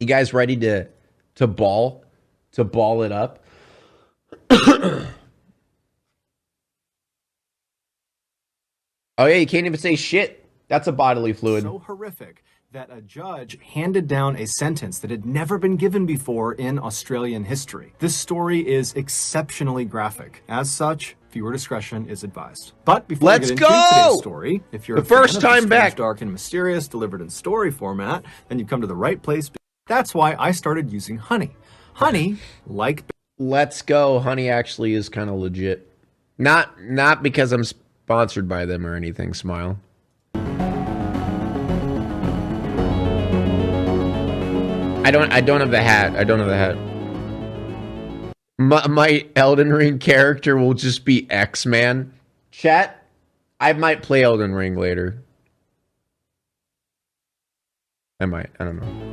You guys ready to ball it up? Oh yeah, you can't even say shit. That's a bodily fluid. So horrific that a judge handed down a sentence that had never been given before in Australian history. This story is exceptionally graphic. As such, viewer discretion is advised. But before we get into today's story, if you're the first time back, dark and mysterious, delivered in story format, then you've come to the right place. That's why I started using Honey. Honey, like... Let's Go. Honey actually is kind of legit. Not because I'm sponsored by them or anything, Smile. I don't have the hat. I don't have the hat. My Elden Ring character will just be X-Man. Chat, I might play Elden Ring later. I might. I don't know.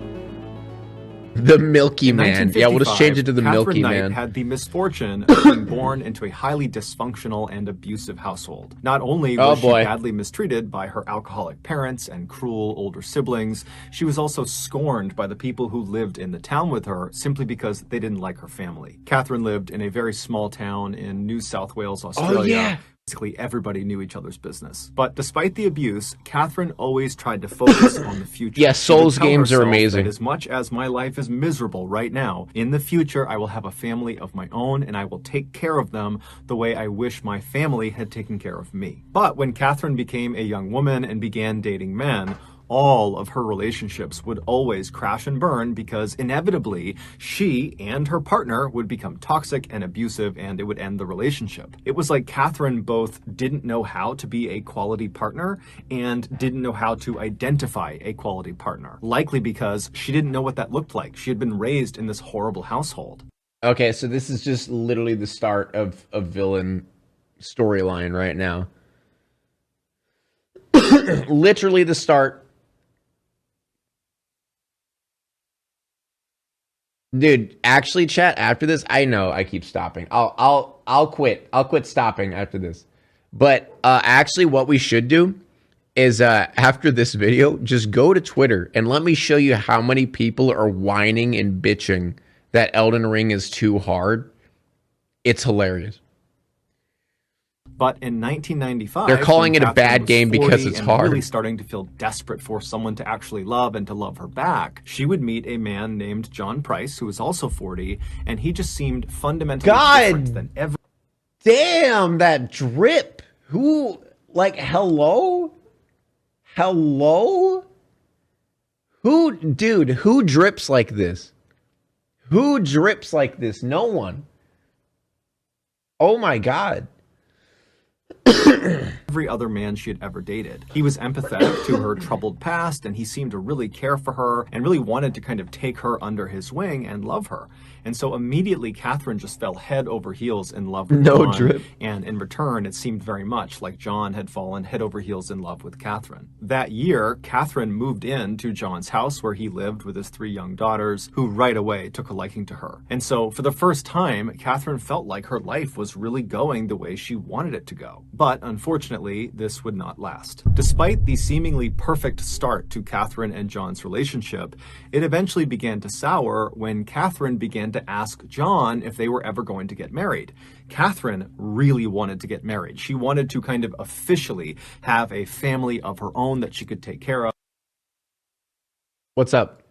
The Milky Man. Yeah, we'll just change it to the Milky Man. Had the misfortune of being born into a highly dysfunctional and abusive household. Not only was she badly mistreated by her alcoholic parents and cruel older siblings, she was also scorned by the people who lived in the town with her simply because they didn't like her family. Catherine lived in a very small town in New South Wales, Australia. Oh, yeah. Basically, everybody knew each other's business. But despite the abuse, Catherine always tried to focus on the future. Yes, Souls games are amazing. As much as my life is miserable right now, in the future, I will have a family of my own, and I will take care of them the way I wish my family had taken care of me. But when Catherine became a young woman and began dating men, all of her relationships would always crash and burn because inevitably she and her partner would become toxic and abusive and it would end the relationship. It was like Catherine both didn't know how to be a quality partner and didn't know how to identify a quality partner, likely because she didn't know what that looked like. She had been raised in this horrible household. Okay, so this is just literally the start of a villain storyline right now. Literally the start. Dude, actually, chat, after this, I know I keep stopping. I'll quit. I'll quit stopping after this. But actually, what we should do is after this video, just go to Twitter and let me show you how many people are whining and bitching that Elden Ring is too hard. It's hilarious. But in 1995, they're calling it a bad game because it's hard. Really starting to feel desperate for someone to actually love and to love her back, she would meet a man named John Price, who was also 40, and he just seemed fundamentally different than ever. Damn, that drip. Who, like, hello? Hello? Who, dude, who drips like this? Who drips like this? No one. Oh my God. Every other man she had ever dated. He was empathetic to her troubled past, and he seemed to really care for her and really wanted to kind of take her under his wing and love her. And so immediately Catherine just fell head over heels in love with John. Drip. And in return, it seemed very much like John had fallen head over heels in love with Catherine. That year, Catherine moved in to John's house where he lived with his 3 young daughters, who right away took a liking to her. And so for the first time, Catherine felt like her life was really going the way she wanted it to go. But unfortunately, this would not last. Despite the seemingly perfect start to Catherine and John's relationship, it eventually began to sour when Catherine began to ask John if they were ever going to get married. Catherine really wanted to get married. She wanted to kind of officially have a family of her own that she could take care of. What's up?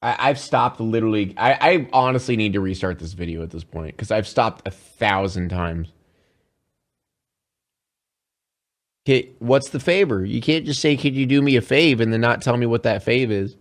I've stopped literally. I honestly need to restart this video at this point because I've stopped 1,000 times. Okay, what's the favor? You can't just say, "Could you do me a fave?" and then not tell me what that fave is.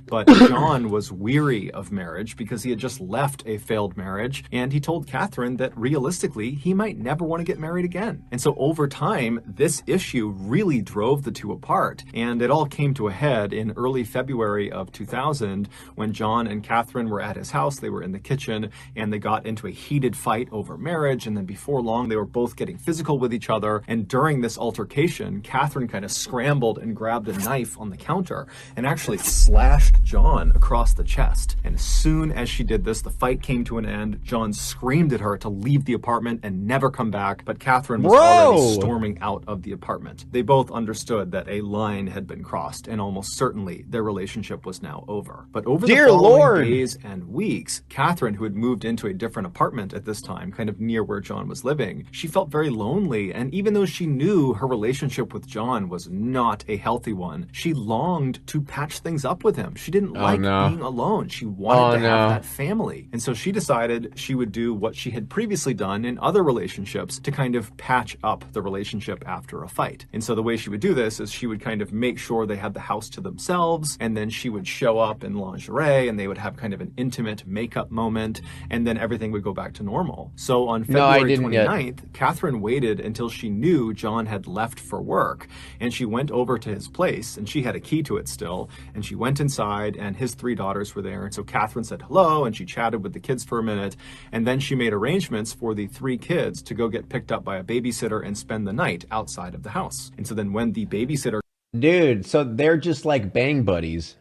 But John was weary of marriage because he had just left a failed marriage, and he told Catherine that realistically he might never want to get married again. And so over time, this issue really drove the two apart, and it all came to a head in early February of 2000 when John and Catherine were at his house. They were in the kitchen and they got into a heated fight over marriage, and then before long they were both getting physical with each other. And during this altercation, Catherine kind of scrambled and grabbed a knife on the counter and actually slashed John across the chest. And as soon as she did this, the fight came to an end. John screamed at her to leave the apartment and never come back, but Catherine was already storming out of the apartment. They both understood that a line had been crossed, and almost certainly their relationship was now over. But over the following days and weeks, Catherine, who had moved into a different apartment at this time, kind of near where John was living, she felt very lonely, and even though she knew her relationship with John was not a healthy one, she longed to patch things up with him. She didn't like being alone. She wanted to have that family. And so she decided she would do what she had previously done in other relationships to kind of patch up the relationship after a fight. And so the way she would do this is she would kind of make sure they had the house to themselves, and then she would show up in lingerie, and they would have kind of an intimate makeup moment, and then everything would go back to normal. So on February 29th, Catherine waited until she knew John had left for work, and she went over to his place, and she had a key to it still, and she went inside, and his 3 daughters were there. And so Catherine said hello, and she chatted with the kids for a minute, and then she made arrangements for the 3 kids to go get picked up by a babysitter and spend the night outside of the house. And so then when the babysitter... Dude, so they're just like bang buddies.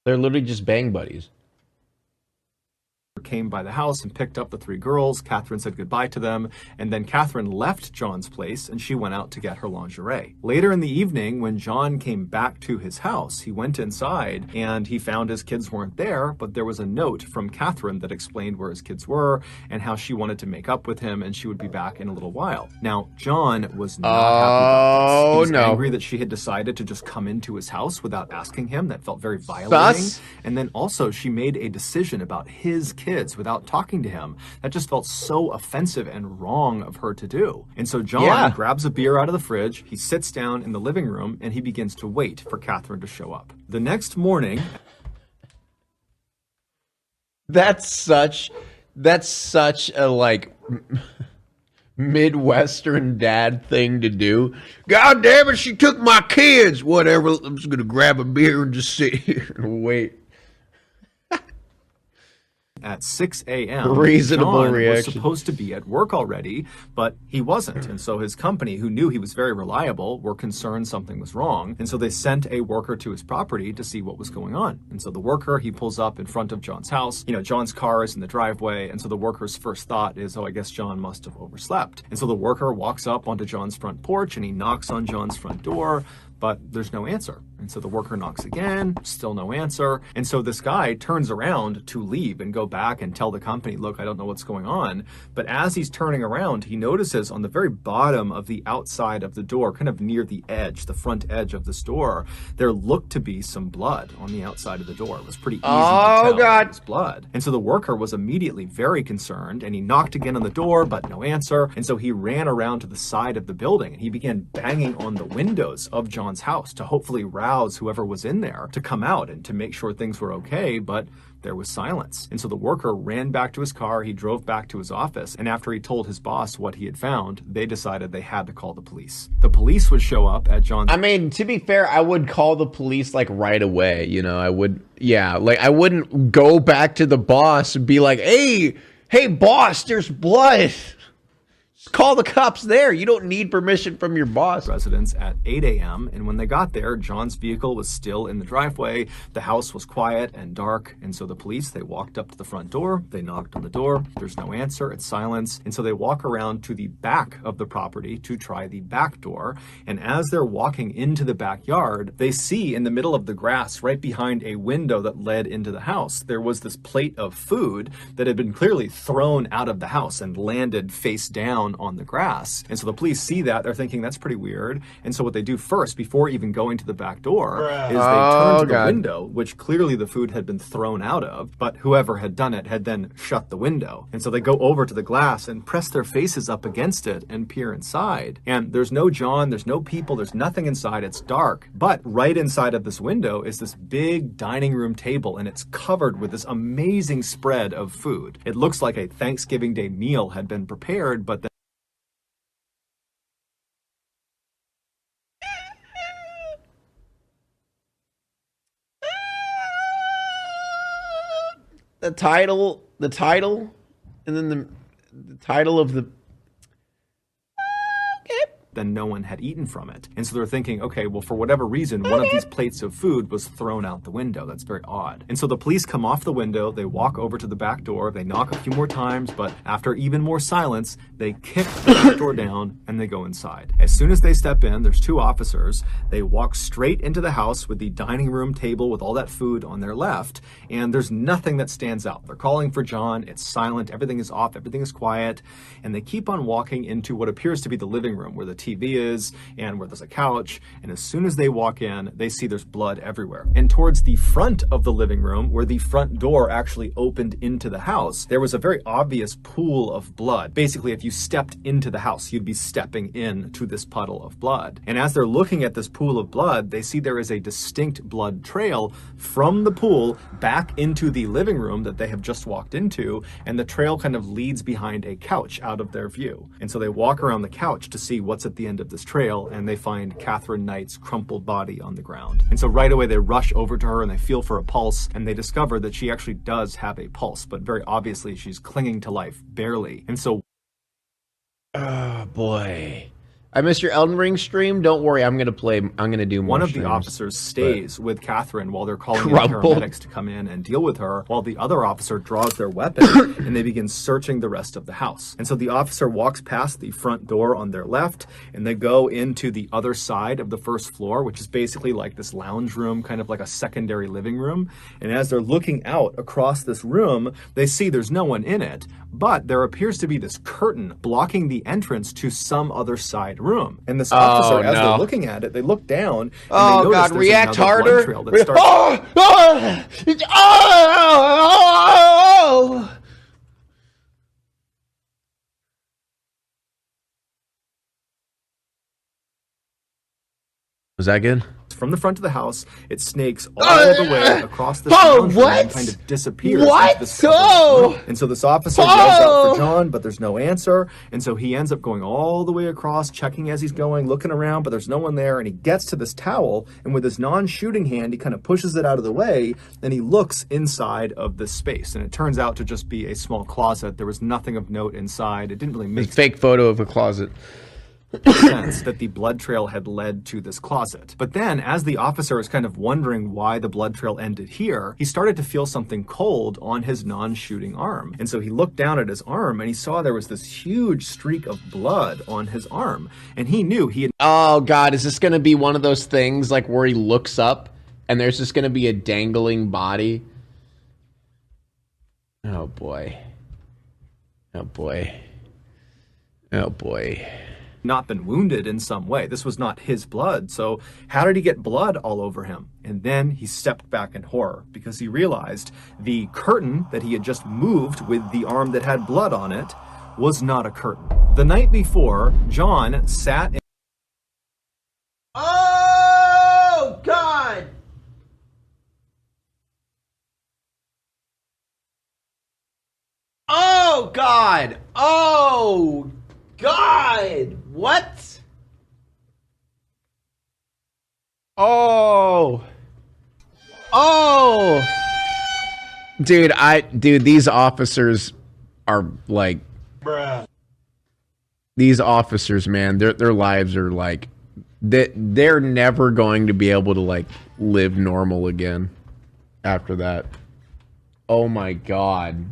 They're literally just bang buddies. Came by the house and picked up the 3 girls. Catherine said goodbye to them, and then Catherine left John's place and she went out to get her lingerie. Later in the evening, when John came back to his house, he went inside and he found his kids weren't there, but there was a note from Catherine that explained where his kids were and how she wanted to make up with him and she would be back in a little while. Now, John was not happy about this. He was angry that she had decided to just come into his house without asking him. That felt very violating. And then also she made a decision about his kids without talking to him. That just felt so offensive and wrong of her to do. And so John grabs a beer out of the fridge, he sits down in the living room, and he begins to wait for Catherine to show up. The next morning... That's such a, like, Midwestern dad thing to do. God damn it, she took my kids! Whatever, I'm just gonna grab a beer and just sit here and wait. At 6 a.m., reasonable John reaction. was supposed to be at work already, but he wasn't. And so his company, who knew he was very reliable, were concerned something was wrong. And so they sent a worker to his property to see what was going on. And so the worker, he pulls up in front of John's house. You know, John's car is in the driveway. And so the worker's first thought is, oh, I guess John must have overslept. And so the worker walks up onto John's front porch and he knocks on John's front door, but there's no answer. And so the worker knocks again, still no answer. And so this guy turns around to leave and go back and tell the company, look, I don't know what's going on. But as he's turning around, he notices on the very bottom of the outside of the door, kind of near the edge, the front edge of this door, there looked to be some blood on the outside of the door. It was pretty easy to tell it was blood. And so the worker was immediately very concerned, and he knocked again on the door, but no answer. And so he ran around to the side of the building, and he began banging on the windows of John's house to hopefully rouse whoever was in there to come out and to make sure things were okay, but there was silence. And so the worker ran back to his car, he drove back to his office, and after he told his boss what he had found, they decided they had to call the police. The police would show up at John's... I mean, to be fair, I would call the police, like, right away, you know, I would, yeah, like, I wouldn't go back to the boss and be like, hey, boss, there's blood. Call the cops there. You don't need permission from your boss. Residence at 8 a.m. And when they got there, John's vehicle was still in the driveway. The house was quiet and dark. And so the police, they walked up to the front door. They knocked on the door. There's no answer. It's silence. And so they walk around to the back of the property to try the back door. And as they're walking into the backyard, they see in the middle of the grass, right behind a window that led into the house, there was this plate of food that had been clearly thrown out of the house and landed face down on the grass. And so the police see that, they're thinking that's pretty weird. And so what they do first, before even going to the back door, is they turn to the window, which clearly the food had been thrown out of, but whoever had done it had then shut the window. And so they go over to the glass and press their faces up against it and peer inside. And there's no John, there's no people, there's nothing inside, it's dark. But right inside of this window is this big dining room table, and it's covered with this amazing spread of food. It looks like a Thanksgiving Day meal had been prepared, but then the title, and then the title of the... Okay. then no one had eaten from it. And so they're thinking, okay, well, for whatever reason, one of these plates of food was thrown out the window. That's very odd. And so the police come off the window, they walk over to the back door, they knock a few more times, but after even more silence, they kick the back door down and they go inside. As soon as they step in, there's two officers. They walk straight into the house with the dining room table with all that food on their left, and there's nothing that stands out. They're calling for John, it's silent, everything is off, everything is quiet, and they keep on walking into what appears to be the living room where the TV is and where there's a couch, and as soon as they walk in, they see there's blood everywhere. And towards the front of the living room, where the front door actually opened into the house, there was a very obvious pool of blood. Basically, if you stepped into the house, you'd be stepping into this puddle of blood. And as they're looking at this pool of blood, they see there is a distinct blood trail from the pool back into the living room that they have just walked into, and the trail kind of leads behind a couch out of their view. And so they walk around the couch to see what's at the end of this trail, and they find Catherine Knight's crumpled body on the ground. And so right away they rush over to her and they feel for a pulse, and they discover that she actually does have a pulse, but very obviously she's clinging to life, barely. And so oh boy, I missed your Elden Ring stream. Don't worry, I'm gonna do more. One of streams, the officers stays with Catherine while they're calling in Crumpled. paramedics to come in and deal with her, while the other officer draws their weapon and they begin searching the rest of the house. And so the officer walks past the front door on their left, and they go into the other side of the first floor, which is basically like this lounge room, kind of like a secondary living room. And as they're looking out across this room, they see there's no one in it, but there appears to be this curtain blocking the entrance to some other side room. And this officer, as they're looking at it, they look down and they notice God, there's react another blood harder. trail that starts. Was that good? From the front of the house, it snakes all the way across the lounge room and kind of disappears into this covered room. And so this officer yells out for John, but there's no answer. And so he ends up going all the way across, checking as he's going, looking around, but there's no one there. And he gets to this towel, and with his non-shooting hand, he kind of pushes it out of the way, and he looks inside of this space. And it turns out to just be a small closet. There was nothing of note inside. It didn't really make Fake photo of a closet. sense that the blood trail had led to this closet. But then, as the officer is kind of wondering why the blood trail ended here, he started to feel something cold on his non-shooting arm. And so he looked down at his arm and he saw there was this huge streak of blood on his arm. And he knew he had... Oh God, is this gonna be one of those things like where he looks up and there's just gonna be a dangling body? Oh boy. Oh boy. Oh boy. not been wounded in some way. This was not his blood. So how did he get blood all over him? And then he stepped back in horror because he realized the curtain that he had just moved with the arm that had blood on it was not a curtain. The night before, John sat in... Oh, God! Oh, God! Oh, God! What? Oh. Oh. Dude, these officers are like... Bruh. These officers, man, their lives are like... They're never going to be able to, like, live normal again after that. Oh, my God.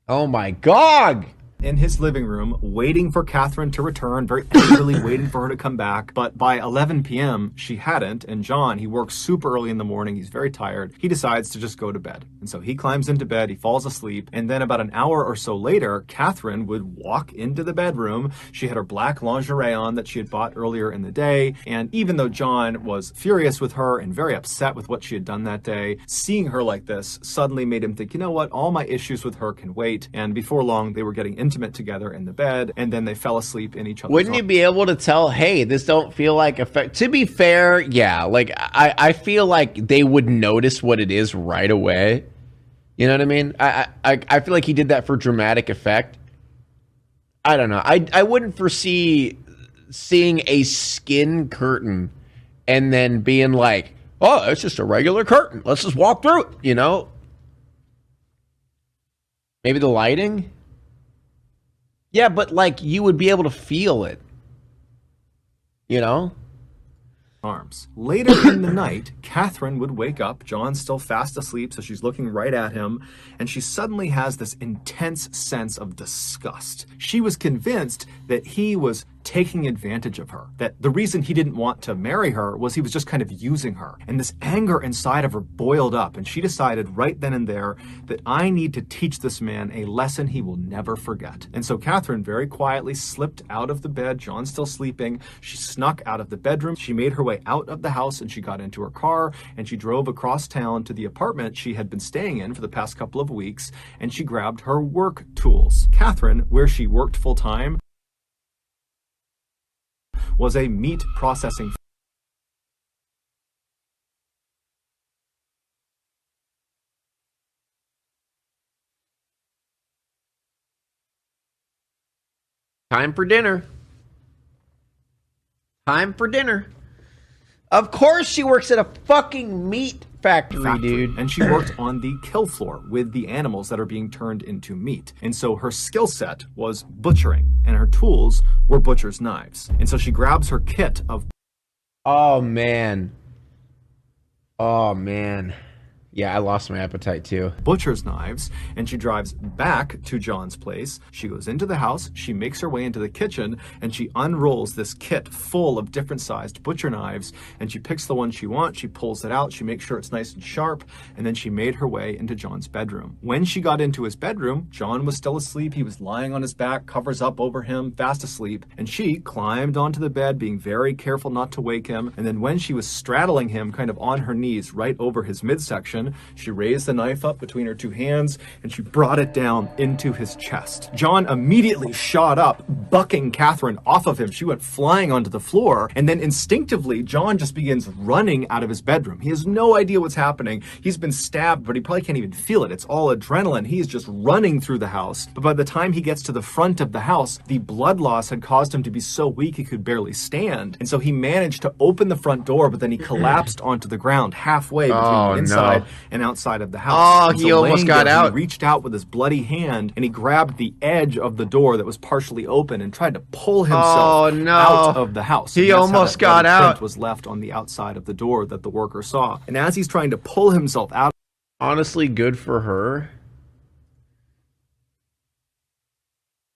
Oh, my God! In his living room, waiting for Catherine to return, very angrily waiting for her to come back. But by 11 p.m., she hadn't, and John, he works super early in the morning, he's very tired. He decides to just go to bed. And so he climbs into bed, he falls asleep, and then about an hour or so later, Catherine would walk into the bedroom. She had her black lingerie on that she had bought earlier in the day, and even though John was furious with her and very upset with what she had done that day, seeing her like this suddenly made him think, you know what, all my issues with her can wait. And before long, they were getting intimate together in the bed, and then they fell asleep in each other's Wouldn't you be able to tell, hey, this don't feel like effect? To be fair, yeah, like I feel like they would notice what it is right away. You know what I mean? I feel like he did that for dramatic effect. I don't know. I wouldn't foresee seeing a skin curtain and then being like, oh, it's just a regular curtain. Let's just walk through it, you know? Maybe the lighting? Yeah, but like you would be able to feel it. You know? arms. Later in the night, Catherine would wake up. John's still fast asleep, so she's looking right at him, and she suddenly has this intense sense of disgust. She was convinced that he was taking advantage of her, that the reason he didn't want to marry her was he was just kind of using her. And this anger inside of her boiled up, and she decided right then and there that I need to teach this man a lesson he will never forget. And so Catherine very quietly slipped out of the bed. John's still sleeping. She snuck out of the bedroom. She made her way out of the house, and she got into her car, and she drove across town to the apartment she had been staying in for the past couple of weeks, and she grabbed her work tools. Catherine, where she worked full-time, was a meat processing Time for dinner. Time for dinner. Of course she works at a fucking meat factory, dude. And she worked on the kill floor with the animals that are being turned into meat. And so her skill set was butchering, and her tools were butcher's knives. And so she grabs her kit of... Oh, man. Oh, man. Yeah, I lost my appetite too. Butcher's knives, and she drives back to John's place. She goes into the house, she makes her way into the kitchen, and she unrolls this kit full of different sized butcher knives, and she picks the one she wants, she pulls it out, she makes sure it's nice and sharp, and then she made her way into John's bedroom. When she got into his bedroom, John was still asleep. He was lying on his back, covers up over him, fast asleep, and she climbed onto the bed, being very careful not to wake him, and then when she was straddling him kind of on her knees right over his midsection, she raised the knife up between her two hands and she brought it down into his chest. John immediately shot up, bucking Catherine off of him. She went flying onto the floor, and then instinctively, John just begins running out of his bedroom. He has no idea what's happening. He's been stabbed, but he probably can't even feel it. It's all adrenaline. He is just running through the house. But by the time he gets to the front of the house, the blood loss had caused him to be so weak he could barely stand. And so he managed to open the front door, but then he collapsed onto the ground halfway between the inside and outside of the house. Oh, he almost got out. He reached out with his bloody hand and he grabbed the edge of the door that was partially open and tried to pull himself out of the house. He almost got out. Print was left on the outside of the door that the worker saw. And as he's trying to pull himself out, honestly, good for her.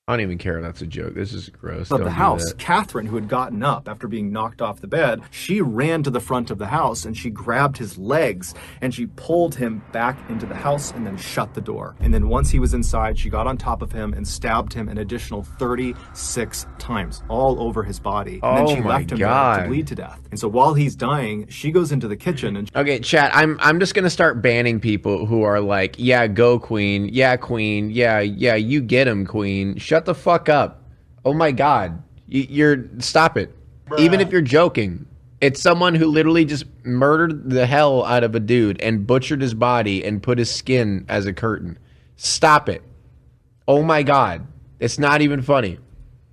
I don't even care. That's a joke. This is gross. of the house, Catherine, who had gotten up after being knocked off the bed, she ran to the front of the house and she grabbed his legs and she pulled him back into the house and then shut the door. And then once he was inside, she got on top of him and stabbed him an additional 36 times all over his body. And then she left him there to bleed to death. And so while he's dying, she goes into the kitchen and... Okay, chat, I'm just gonna start banning people who are like, yeah, go queen, yeah, you get him, queen. Shut the fuck up. Oh my god. You're stop it. Bruh. Even if you're joking, it's someone who literally just murdered the hell out of a dude and butchered his body and put his skin as a curtain. Stop it. Oh my god. It's not even funny.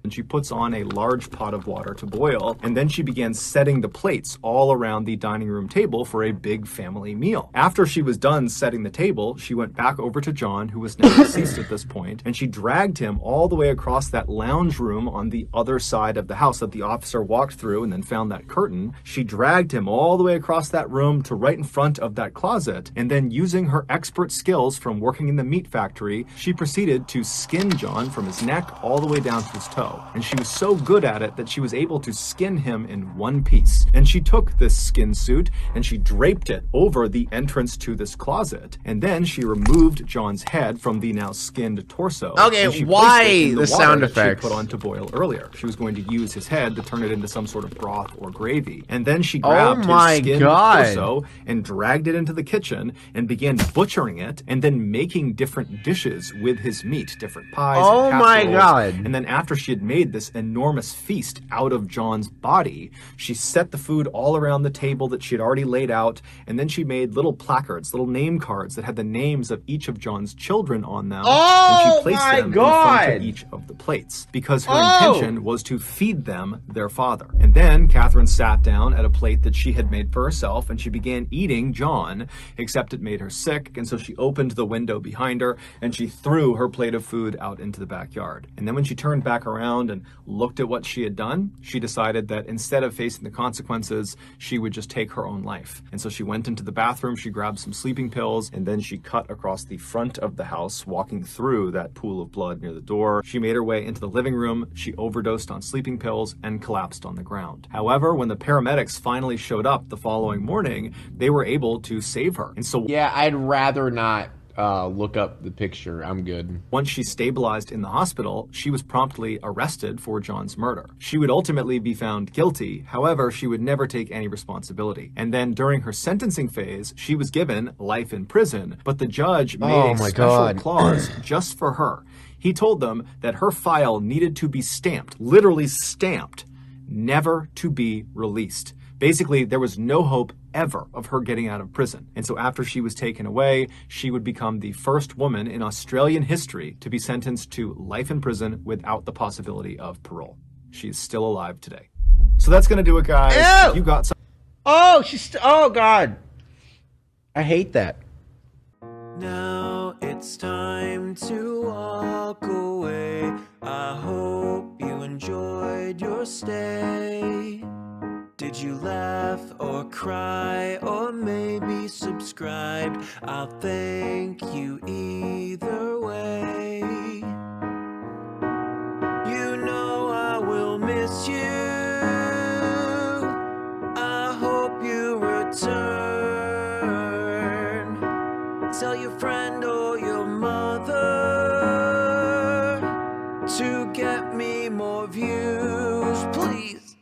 And she puts on a large pot of water to boil, and then she began setting the plates all around the dining room table for a big family meal. After she was done setting the table, she went back over to John, who was now deceased at this point, and she dragged him all the way across that lounge room on the other side of the house that the officer walked through and then found that curtain. She dragged him all the way across that room to right in front of that closet, and then using her expert skills from working in the meat factory, she proceeded to skin John from his neck all the way down to his toe. And she was so good at it that she was able to skin him in one piece. And she took this skin suit and she draped it over the entrance to this closet. And then she removed John's head from the now skinned torso. Okay, why the sound effects? She put on to boil earlier. She was going to use his head to turn it into some sort of broth or gravy. And then she grabbed his skinned torso and dragged it into the kitchen and began butchering it and then making different dishes with his meat, different pies and casseroles. And then after she had made this enormous feast out of John's body, she set the food all around the table that she had already laid out, and then she made little placards, little name cards that had the names of each of John's children on them, and she placed them in front of each of the plates, because her intention was to feed them their father. And then Catherine sat down at a plate that she had made for herself, and she began eating John, except it made her sick, and so she opened the window behind her, and she threw her plate of food out into the backyard. And then when she turned back around, around and looked at what she had done, she decided that instead of facing the consequences, she would just take her own life. And so she went into the bathroom, she grabbed some sleeping pills, and then she cut across the front of the house, walking through that pool of blood near the door. She made her way into the living room, she overdosed on sleeping pills, and collapsed on the ground. However, when the paramedics finally showed up the following morning, they were able to save her. And so Yeah, I'd rather not look up the picture. I'm good. once she stabilized in the hospital, she was promptly arrested for John's murder. She would ultimately be found guilty. However, she would never take any responsibility. And then during her sentencing phase, she was given life in prison, but the judge made a special clause just for her. He told them that her file needed to be stamped, literally stamped, never to be released. Basically, there was no hope ever of her getting out of prison. And so after she was taken away, she would become the first woman in Australian history to be sentenced to life in prison without the possibility of parole. She is still alive today. So that's going to do it, guys. Ew! If you got some... Oh, God. I hate that. Now it's time to walk away. I hope you enjoyed your stay. Did you laugh or cry or maybe subscribe? I'll thank you either way. You know I will miss you. I hope you return. Tell your friend or your mother to get me more views, please.